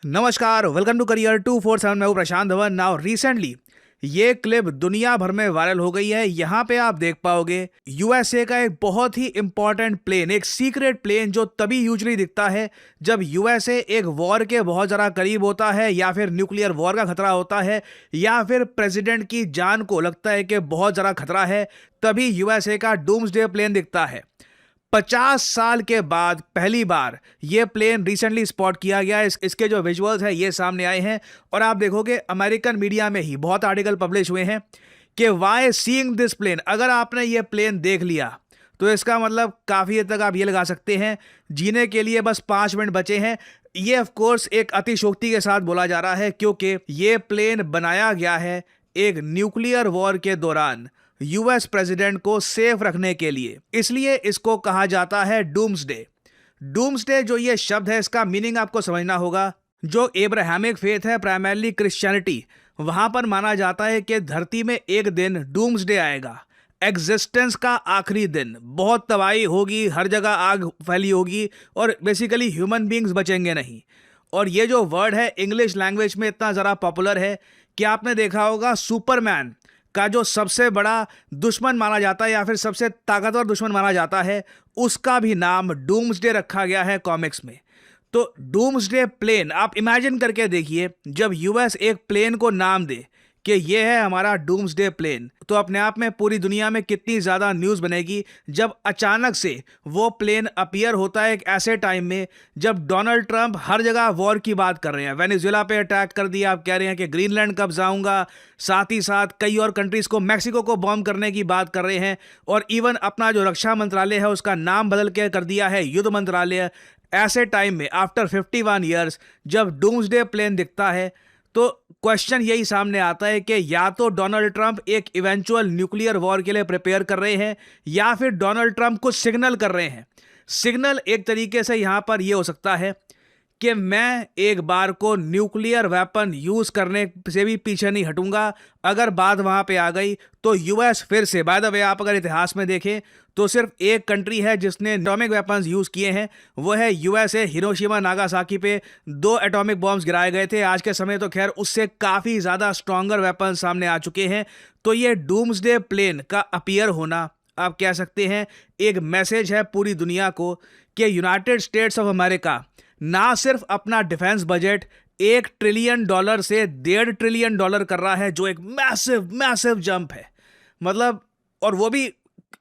नमस्कार, welcome to career 247। मैं हूं प्रशांत धवन। नाउ रिसेंटली ये क्लिप दुनिया भर में वायरल हो गई है। यहाँ पे आप देख पाओगे यूएसए का एक बहुत ही इंपॉर्टेंट प्लेन, एक सीक्रेट प्लेन जो तभी यूजुअली दिखता है जब यूएसए एक वॉर के बहुत ज़्यादा करीब होता है, या फिर न्यूक्लियर वॉर का खतरा होता है, या फिर प्रेसिडेंट की जान को लगता है कि बहुत ज़्यादा खतरा है, तभी यूएसए का डूम्सडे प्लेन दिखता है। 50 साल के बाद पहली बार ये प्लेन रिसेंटली स्पॉट किया गया है। इसके जो विजुअल्स हैं ये सामने आए हैं, और आप देखोगे अमेरिकन मीडिया में ही बहुत आर्टिकल पब्लिश हुए हैं कि वाई सीइंग दिस प्लेन। अगर आपने ये प्लेन देख लिया तो इसका मतलब काफ़ी हद तक आप ये लगा सकते हैं जीने के लिए बस 5 मिनट बचे हैं। ये ऑफ कोर्स एक अतिशोक्ति के साथ बोला जा रहा है, क्योंकि ये प्लेन बनाया गया है एक न्यूक्लियर वॉर के दौरान यूएस प्रेसिडेंट को सेफ रखने के लिए। इसलिए इसको कहा जाता है डूम्सडे। डूम्सडे जो ये शब्द है, इसका मीनिंग आपको समझना होगा। जो एब्राहमिक फेथ है, प्राइमरली क्रिश्चियनिटी, वहां पर माना जाता है कि धरती में एक दिन डूम्सडे आएगा, एग्जिस्टेंस का आखिरी दिन। बहुत तबाही होगी, हर जगह आग फैली होगी, और बेसिकली ह्यूमन बींग्स बचेंगे नहीं। और ये जो वर्ड है इंग्लिश लैंग्वेज में इतना ज़रा पॉपुलर है कि आपने देखा होगा सुपरमैन का जो सबसे बड़ा दुश्मन माना जाता है, या फिर सबसे ताकतवर दुश्मन माना जाता है, उसका भी नाम डूम्सडे रखा गया है कॉमिक्स में। तो डूम्सडे प्लेन आप इमेजिन करके देखिए, जब यूएस एक प्लेन को नाम दे कि ये है हमारा डूम्सडे प्लेन, तो अपने आप में पूरी दुनिया में कितनी ज़्यादा न्यूज़ बनेगी जब अचानक से वो प्लेन अपीयर होता है एक ऐसे टाइम में जब डोनाल्ड ट्रंप हर जगह वॉर की बात कर रहे हैं। वेनेजुएला पे अटैक कर दिया, आप कह रहे हैं कि ग्रीनलैंड कब जाऊंगा, साथ ही साथ कई और कंट्रीज़ को, मैक्सिको को बॉम्ब करने की बात कर रहे हैं, और इवन अपना जो रक्षा मंत्रालय है उसका नाम बदल के कर दिया है युद्ध मंत्रालय। ऐसे टाइम में आफ्टर 51 ईयर्स जब डूम्सडे प्लेन दिखता है, तो क्वेश्चन यही सामने आता है कि या तो डोनाल्ड ट्रंप एक इवेंचुअल न्यूक्लियर वॉर के लिए प्रिपेयर कर रहे हैं, या फिर डोनाल्ड ट्रंप कुछ सिग्नल कर रहे हैं। सिग्नल एक तरीके से यहां पर यह हो सकता है कि मैं एक बार को न्यूक्लियर वेपन यूज करने से भी पीछे नहीं हटूंगा। अगर बात वहां पे आ गई तो यूएस फिर से, बाय द वे आप अगर इतिहास में देखें तो सिर्फ एक कंट्री है जिसने एटॉमिक वेपन्स यूज किए हैं, वो है यूएसए। हिरोशिमा नागासाकी पे 2 एटॉमिक बॉम्ब्स गिराए गए थे। आज के समय तो खैर उससे काफ़ी ज़्यादा स्ट्रॉन्गर वेपन सामने आ चुके हैं। तो ये डूम्सडे प्लेन का अपीयर होना, आप कह सकते हैं एक मैसेज है पूरी दुनिया को कि यूनाइटेड स्टेट्स ऑफ अमेरिका ना सिर्फ अपना डिफेंस बजट $1 ट्रिलियन से $1.5 ट्रिलियन कर रहा है, जो एक मैसिव जंप है, मतलब, और वो भी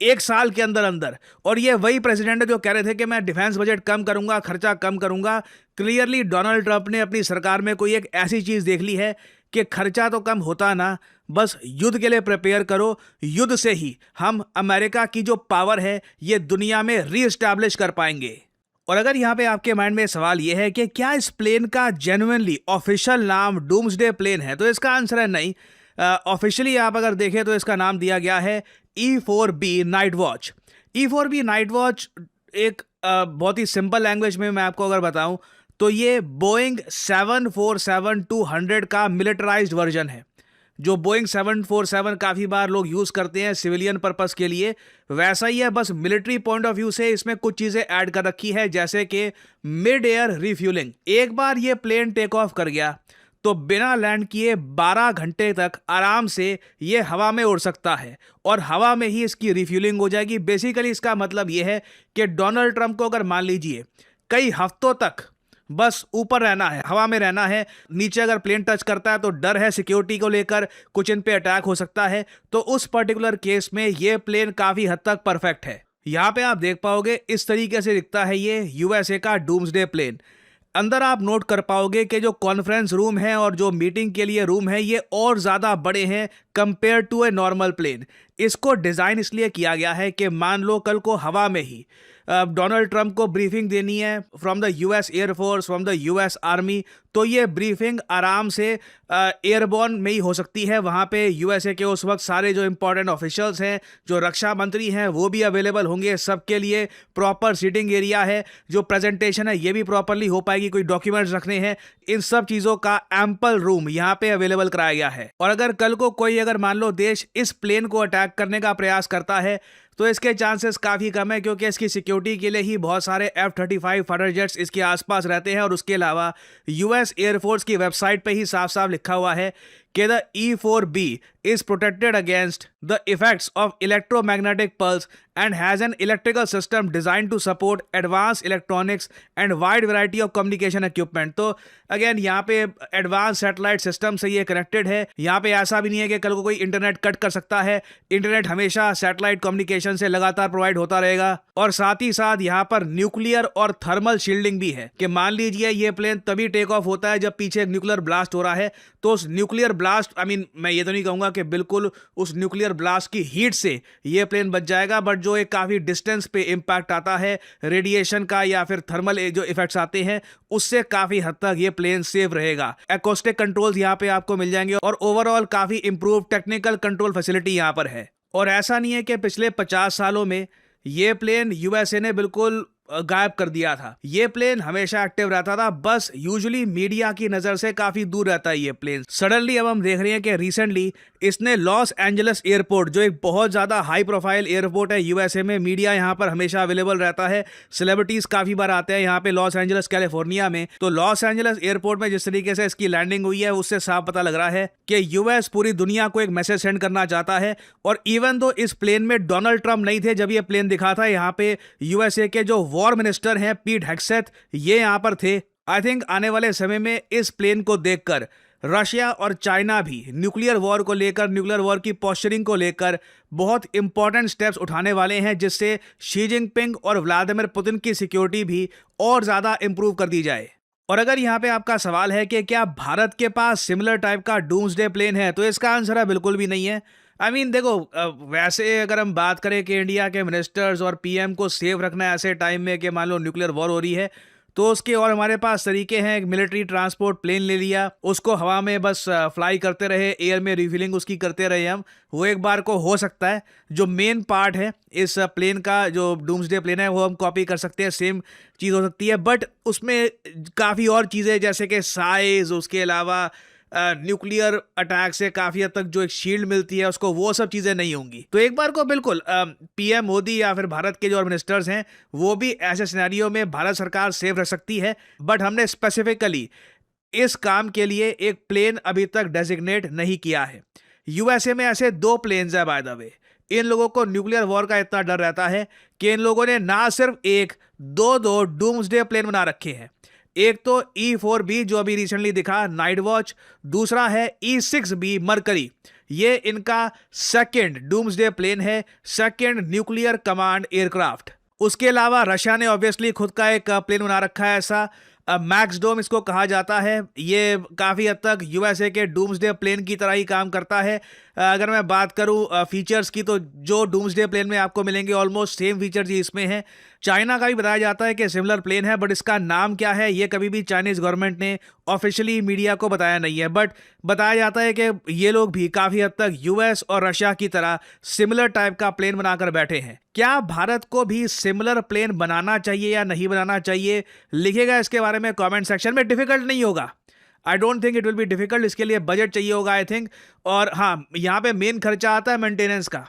1 साल के अंदर अंदर। और ये वही प्रेसिडेंट है जो कह रहे थे कि मैं डिफेंस बजट कम करूंगा, खर्चा कम करूंगा। क्लियरली डोनाल्ड ट्रंप ने अपनी सरकार में कोई एक ऐसी चीज देख ली है कि खर्चा तो कम होता ना, बस युद्ध के लिए प्रिपेयर करो। युद्ध से ही हम अमेरिका की जो पावर है ये दुनिया में रीएस्टैब्लिश कर पाएंगे। और अगर यहाँ पे आपके माइंड में सवाल ये है कि क्या इस प्लेन का जेन्युइनली ऑफिशियल नाम डूम्सडे प्लेन है, तो इसका आंसर है नहीं। ऑफिशियली आप अगर देखें तो इसका नाम दिया गया है E4B night watch. E4B night watch एक बहुत ही सिंपल लैंग्वेज में मैं आपको अगर बताऊं तो ये बोइंग 747-200 का मिलिटराइज्ड वर्जन है। जो बोइंग 747 काफ़ी बार लोग यूज़ करते हैं सिविलियन पर्पस के लिए, वैसा ही है, बस मिलिट्री पॉइंट ऑफ व्यू से इसमें कुछ चीज़ें ऐड कर रखी है, जैसे कि मिड एयर रिफ्यूलिंग। एक बार ये प्लेन टेक ऑफ कर गया तो बिना लैंड किए 12 घंटे तक आराम से ये हवा में उड़ सकता है, और हवा में ही इसकी रिफ्यूलिंग हो जाएगी। बेसिकली इसका मतलब ये है कि डोनाल्ड ट्रंप को अगर मान लीजिए कई हफ्तों तक बस ऊपर रहना है, हवा में रहना है, नीचे अगर प्लेन टच करता है तो डर है सिक्योरिटी को लेकर, कुछ इन पे अटैक हो सकता है, तो उस पर्टिकुलर केस में ये प्लेन काफ़ी हद तक परफेक्ट है। यहाँ पे आप देख पाओगे इस तरीके से दिखता है ये यूएसए का डूम्सडे प्लेन। अंदर आप नोट कर पाओगे कि जो कॉन्फ्रेंस रूम है और जो मीटिंग के लिए रूम है ये और ज़्यादा बड़े हैं compare to a normal plane. इसको डिज़ाइन इसलिए किया गया है कि मान लो कल को हवा में ही डोनाल्ड ट्रंप को ब्रीफिंग देनी है from the US air force, from the US army, तो ये ब्रीफिंग आराम से एयरबॉर्न में ही हो सकती है। वहाँ पे यूएसए के उस वक्त सारे जो इंपॉर्टेंट ऑफिशियल्स हैं, जो रक्षा मंत्री हैं, वो भी अवेलेबल होंगे। सबके लिए प्रॉपर सीटिंग एरिया है, जो प्रेजेंटेशन है ये भी प्रॉपरली हो पाएगी, कोई डॉक्यूमेंट्स रखने हैं, इन सब चीज़ों का एम्पल रूम यहाँ पे अवेलेबल कराया गया है। और अगर कल को कोई, अगर मान लो देश इस प्लेन को अटैक करने का प्रयास करता है, तो इसके चांसेस काफ़ी कम है, क्योंकि इसकी सिक्योरिटी के लिए ही बहुत सारे F-35 फाइटर जेट्स इसके आसपास रहते हैं। और उसके अलावा यूएस एयरफोर्स की वेबसाइट पे ही साफ साफ लिखा हुआ है कि the E-4B is protected against the effects of electromagnetic pulse and has an electrical system designed to support advanced electronics and wide variety of communication equipment। तो अगेन यहाँ पे एडवांस सैटेलाइट सिस्टम से ये कनेक्टेड है। यहाँ पे ऐसा भी नहीं है कि कल को कोई इंटरनेट कट कर सकता है। इंटरनेट हमेशा सैटेलाइट कम्युनिकेशन से लगातार प्रोवाइड होता रहेगा। और साथ ही साथ यहाँ पर न्यूक्लियर और थर्मल शील्डिंग भी है कि मान लीजिए ये प्लेन तभी टेक ऑफ होता है जब पीछे एक न्यूक्लियर ब्लास्ट हो रहा है, तो उस न्यूक्लियर ब्लास्ट मैं ये तो नहीं कहूंगा कि बिल्कुल उस न्यूक्लियर ब्लास्ट की हीट से ये प्लेन बच जाएगा, बट जो एक काफ़ी डिस्टेंस पे इम्पैक्ट आता है रेडिएशन का या फिर थर्मल जो इफेक्ट्स आते हैं, उससे काफ़ी हद तक ये प्लेन सेफ रहेगा। एकॉस्टिक कंट्रोल्स यहाँ पे आपको मिल जाएंगे और ओवरऑल काफ़ी इंप्रूव टेक्निकल कंट्रोल फैसिलिटी यहाँ पर है। और ऐसा नहीं है कि पिछले 50 सालों में ये प्लेन यूएसए ने बिल्कुल गायब कर दिया था। ये प्लेन हमेशा एक्टिव रहता था, बस यूजुअली मीडिया की नजर से काफी दूर रहता है ये प्लेन। सडनली अब हम देख रहे हैं कि रिसेंटली इसने लॉस एंजलिस एयरपोर्ट, जो एक बहुत ज्यादा हाई प्रोफाइल एयरपोर्ट है यूएसए में, मीडिया यहाँ पर हमेशा अवेलेबल रहता है, सेलिब्रिटीज काफी बार आते हैं यहाँ पे लॉस एंजलिस कैलिफोर्निया में। तो लॉस एंजलिस एयरपोर्ट में जिस तरीके से इसकी लैंडिंग हुई है, उससे साफ पता लग रहा है कि यूएस पूरी दुनिया को एक मैसेज सेंड करना चाहता है। और इवन दो इस प्लेन में डोनाल्ड ट्रंप नहीं थे जब ये प्लेन दिखा था, यहाँ पे यूएसए के जो वॉर मिनिस्टर हैं पीट हेग्सेथ, ये यहाँ पर थे। आई थिंक आने वाले समय में इस प्लेन को देखकर रशिया और चाइना भी न्यूक्लियर वॉर को लेकर, न्यूक्लियर वॉर की पोस्चरिंग को लेकर बहुत इंपॉर्टेंट स्टेप्स उठाने वाले हैं, जिससे शी जिनपिंग और व्लादिमीर पुतिन की सिक्योरिटी भी और ज़्यादा इंप्रूव कर दी जाए। और अगर यहाँ पे आपका सवाल है कि क्या भारत के पास सिमिलर टाइप का डूम्सडे प्लेन है, तो इसका आंसर है बिल्कुल भी नहीं है। देखो, वैसे अगर हम बात करें कि इंडिया के मिनिस्टर्स और पीएम को सेफ रखना है ऐसे टाइम में कि मान लो न्यूक्लियर वॉर हो रही है, तो उसके और हमारे पास तरीके हैं। एक मिलिट्री ट्रांसपोर्ट प्लेन ले लिया, उसको हवा में बस फ्लाई करते रहे, एयर में रिफिलिंग उसकी करते रहे हम, वो एक बार को हो सकता है। जो मेन पार्ट है इस प्लेन का, जो डूम्सडे प्लेन है, वो हम कॉपी कर सकते हैं, सेम चीज़ हो सकती है, बट उसमें काफ़ी और चीज़ें जैसे कि साइज़, उसके अलावा न्यूक्लियर अटैक से काफ़ी हद तक जो एक शील्ड मिलती है उसको, वो सब चीज़ें नहीं होंगी। तो एक बार को बिल्कुल पीएम मोदी या फिर भारत के जो मिनिस्टर्स हैं वो भी ऐसे सिनेरियो में भारत सरकार सेफ रह सकती है। बट हमने स्पेसिफिकली इस काम के लिए एक प्लेन अभी तक डेजिग्नेट नहीं किया है। यूएसए में ऐसे 2 प्लेन्स है बाय द वे। इन लोगों को न्यूक्लियर वॉर का इतना डर रहता है कि इन लोगों ने ना सिर्फ एक, दो डूम्सडे प्लेन बना रखे हैं। एक तो E-4B जो अभी रिसेंटली दिखा, नाइट वॉच, दूसरा है E-6B मरकरी। ये इनका सेकंड डूम्सडे प्लेन है, सेकंड न्यूक्लियर कमांड एयरक्राफ्ट। उसके अलावा रशिया ने ऑब्वियसली खुद का एक प्लेन बना रखा है ऐसा, मैक्स डोम इसको कहा जाता है। ये काफ़ी हद तक यूएसए के डूम्सडे प्लेन की तरह ही काम करता है। अगर मैं बात करूं फीचर्स की, तो जो डूम्सडे प्लेन में आपको मिलेंगे ऑलमोस्ट सेम फीचर्स ही इसमें हैं। चाइना का भी बताया जाता है कि सिमिलर प्लेन है, बट इसका नाम क्या है ये कभी भी चाइनीज़ गवर्नमेंट ने ऑफिशियली मीडिया को बताया नहीं है। बट बताया जाता है कि ये लोग भी काफ़ी हद तक यूएस और रशिया की तरह सिमिलर टाइप का प्लेन बनाकर बैठे हैं। क्या भारत को भी सिमिलर प्लेन बनाना चाहिए या नहीं बनाना चाहिए, लिखेगा इसके बारे में कमेंट सेक्शन में। डिफिकल्ट नहीं होगा, I don't think it will be difficult. इसके लिए बजट चाहिए होगा आई थिंक। और हाँ, यहाँ पे मेन खर्चा आता है मेंटेनेंस का,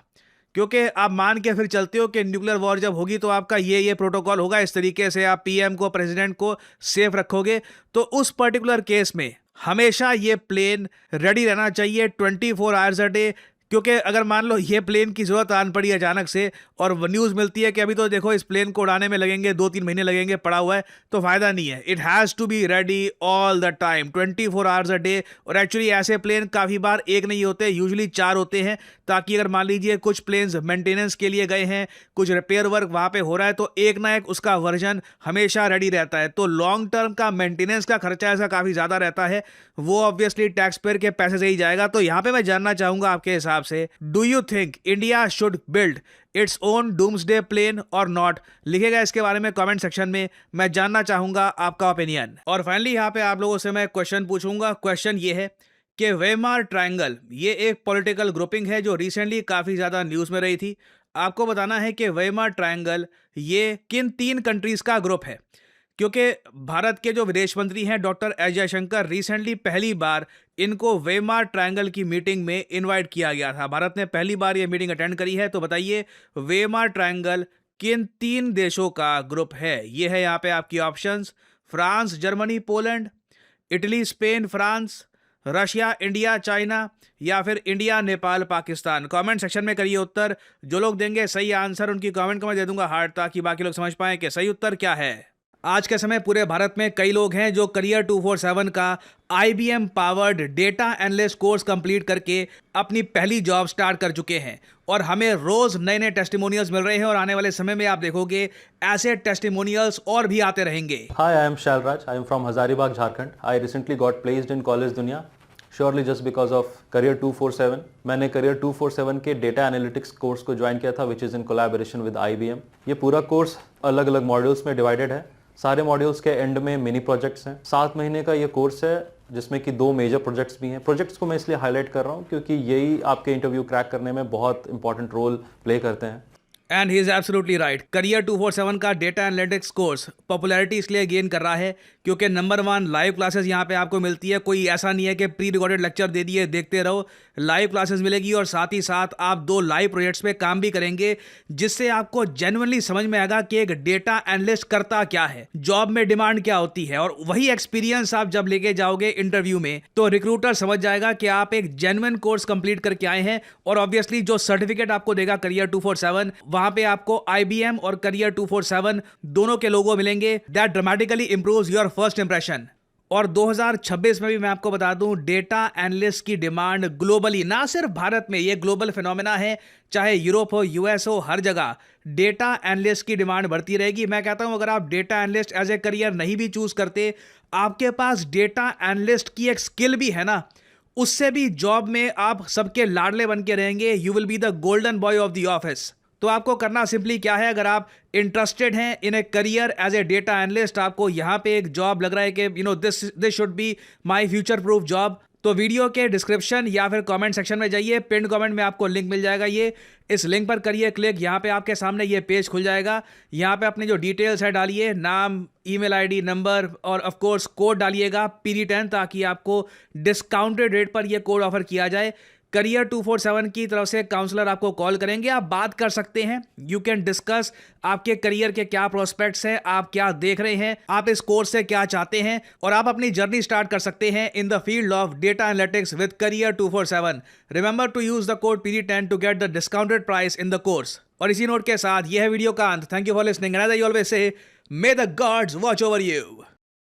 क्योंकि आप मान के फिर चलते हो कि न्यूक्लियर वॉर जब होगी तो आपका ये प्रोटोकॉल होगा, इस तरीके से आप पीएम को, प्रेसिडेंट को सेफ रखोगे। तो उस पर्टिकुलर केस में हमेशा ये प्लेन रेडी रहना चाहिए 24 आवर्स अ डे, क्योंकि अगर मान लो ये प्लेन की ज़रूरत आन पड़ी अचानक से और न्यूज़ मिलती है कि अभी तो देखो इस प्लेन को उड़ाने में लगेंगे 2-3 महीने लगेंगे, पड़ा हुआ है, तो फ़ायदा नहीं है। It has to be ready all the time, 24 hours a day. और एक्चुअली ऐसे प्लेन काफ़ी बार एक नहीं होते, यूजुअली 4 होते हैं, ताकि अगर मान लीजिए कुछ प्लेन्स मेंटेनेंस के लिए गए हैं, कुछ रिपेयर वर्क वहाँ पे हो रहा है, तो एक ना एक उसका वर्जन हमेशा रेडी रहता है। तो लॉन्ग टर्म का मेंटेनेंस का खर्चा ऐसा काफ़ी ज़्यादा रहता है, वो ऑब्वियसली टैक्स पेयर के पैसे से ही जाएगा। तो यहाँ पे मैं जानना चाहूँगा आपके हिसाब से, do you think India should build its own doomsday plane और नॉट? लिखेगा इसके बारे में कमेंट सेक्शन में, मैं जानना चाहूँगा आपका ओपिनियन। और फाइनली यहाँ पे आप लोगों से मैं क्वेश्चन पूछूंगा। क्वेश्चन ये है कि वेमार ट्रायंगल, ये एक पॉलिटिकल ग्रुपिंग है जो रिसेंटली काफ़ी ज़्यादा न्यूज़ में रही थी। आपको बताना है कि वेमार ट्रायंगल ये किन 3 कंट्रीज़ का ग्रुप है। क्योंकि भारत के जो विदेश मंत्री हैं डॉक्टर एस जयशंकर, रिसेंटली पहली बार इनको वेमार ट्रायंगल की मीटिंग में इनवाइट किया गया था। भारत ने पहली बार ये मीटिंग अटेंड करी है। तो बताइए वेमार ट्रायंगल किन 3 देशों का ग्रुप है? ये है यहाँ पे आपकी options: France, Germany, Poland, Italy, Spain, France, Russia, India, China, या फिर India, Nepal, Pakistan. Comment section में करिए उत्तर। जो लोग देंगे सही आंसर उनकी कमेंट को मैं दे दूंगा हार्ट, ताकि बाकी लोग समझ पाएं कि सही उत्तर क्या है। आज के समय पूरे भारत में कई लोग हैं जो करियर 247 का IBM powered data analyst course complete करके अपनी पहली जॉब स्टार्ट कर चुके हैं, और हमें रोज नए नए टेस्टिमोनियल्स मिल रहे हैं, और आने वाले समय में आप देखोगे ऐसे टेस्टिमोनियल्स और भी आते रहेंगे। Hi, I am Shalraj. I am from Hazaribagh, Jharkhand. I recently got placed in College Dunia, surely just because of Career 247. मैंने Career 247 के डेटा एनालिटिक्स कोर्स को ज्वाइन किया था, which is in collaboration with IBM. ये पूरा course अलग अलग modules में डिवाइडेड है। सारे मॉड्यूल्स के एंड में मिनी प्रोजेक्ट्स हैं। 7 महीने का ये कोर्स है, जिसमें कि 2 मेजर प्रोजेक्ट्स भी हैं। प्रोजेक्ट्स को मैं इसलिए हाईलाइट कर रहा हूँ क्योंकि यही आपके इंटरव्यू क्रैक करने में बहुत इंपॉर्टेंट रोल प्ले करते हैं। And he is absolutely right. Career 247 का डेटा एनालिटिक्स कोर्स पॉपुलैरिटी इसलिए गेन कर रहा है क्योंकि नंबर 1 लाइव क्लासेस यहाँ पे आपको मिलती है। कोई ऐसा नहीं है कि प्री रिकॉर्डेड लेक्चर दे दिए देखते रहो, लाइव क्लासेस मिलेगी, और साथ ही साथ आप 2 लाइव प्रोजेक्ट्स पे काम भी करेंगे, जिससे आपको जेन्युइनली समझ में आएगा कि एक डेटा एनालिस्ट करता क्या है, जॉब में डिमांड क्या होती है, और वही एक्सपीरियंस आप जब लेके जाओगे इंटरव्यू में तो रिक्रूटर समझ जाएगा कि आप एक जेन्युइन कोर्स कंप्लीट करके आए हैं। और ऑब्वियसली जो सर्टिफिकेट आपको देगा करियर 247, वहां पे आपको IBM और करियर 247 दोनों के लोगो मिलेंगे। That dramatically improves your first impression. और 2026 में भी मैं आपको बता दूं, डेटा एनालिस्ट की डिमांड ग्लोबली, ना सिर्फ भारत में, ये ग्लोबल फिनोमेना है, चाहे यूरोप हो, US हो, हर जगह डेटा एनालिस्ट की डिमांड बढ़ती रहेगी। मैं कहता हूं अगर आप data analyst as a career नहीं भी चूज करते, आपके पास डेटा एनालिस्ट की एक स्किल भी है ना, उससे भी जॉब में आप सबके लाडले बन के रहेंगे। You will be the golden boy of the office. तो आपको करना सिंपली क्या है, अगर आप इंटरेस्टेड हैं in a career as a data analyst, आपको यहाँ पे एक जॉब लग रहा है कि this should be my future proof job, तो वीडियो के डिस्क्रिप्शन या फिर कमेंट सेक्शन में जाइए, पिन कमेंट में आपको लिंक मिल जाएगा। ये इस लिंक पर करिए क्लिक, यहाँ पे आपके सामने ये पेज खुल जाएगा। यहाँ पे अपने जो डिटेल्स है डालिए, नाम, ईमेल ID, नंबर, और ऑफ कोर्स कोड डालिएगा PD10, ताकि आपको डिस्काउंटेड रेट पर ये कोड ऑफर किया जाए। करियर 247 की तरफ से काउंसलर आपको कॉल करेंगे, आप बात कर सकते हैं। यू कैन डिस्कस आपके करियर के क्या प्रोस्पेक्ट्स हैं, आप क्या देख रहे हैं, आप इस कोर्स से क्या चाहते हैं, और आप अपनी जर्नी स्टार्ट कर सकते हैं in the field of data analytics with career 247। Remember to use the code PD10 to get the discounted price in the course. और इसी नोट के साथ यह है वीडियो का अंत। Thank you for listening and as I always say, may the gods watch over you.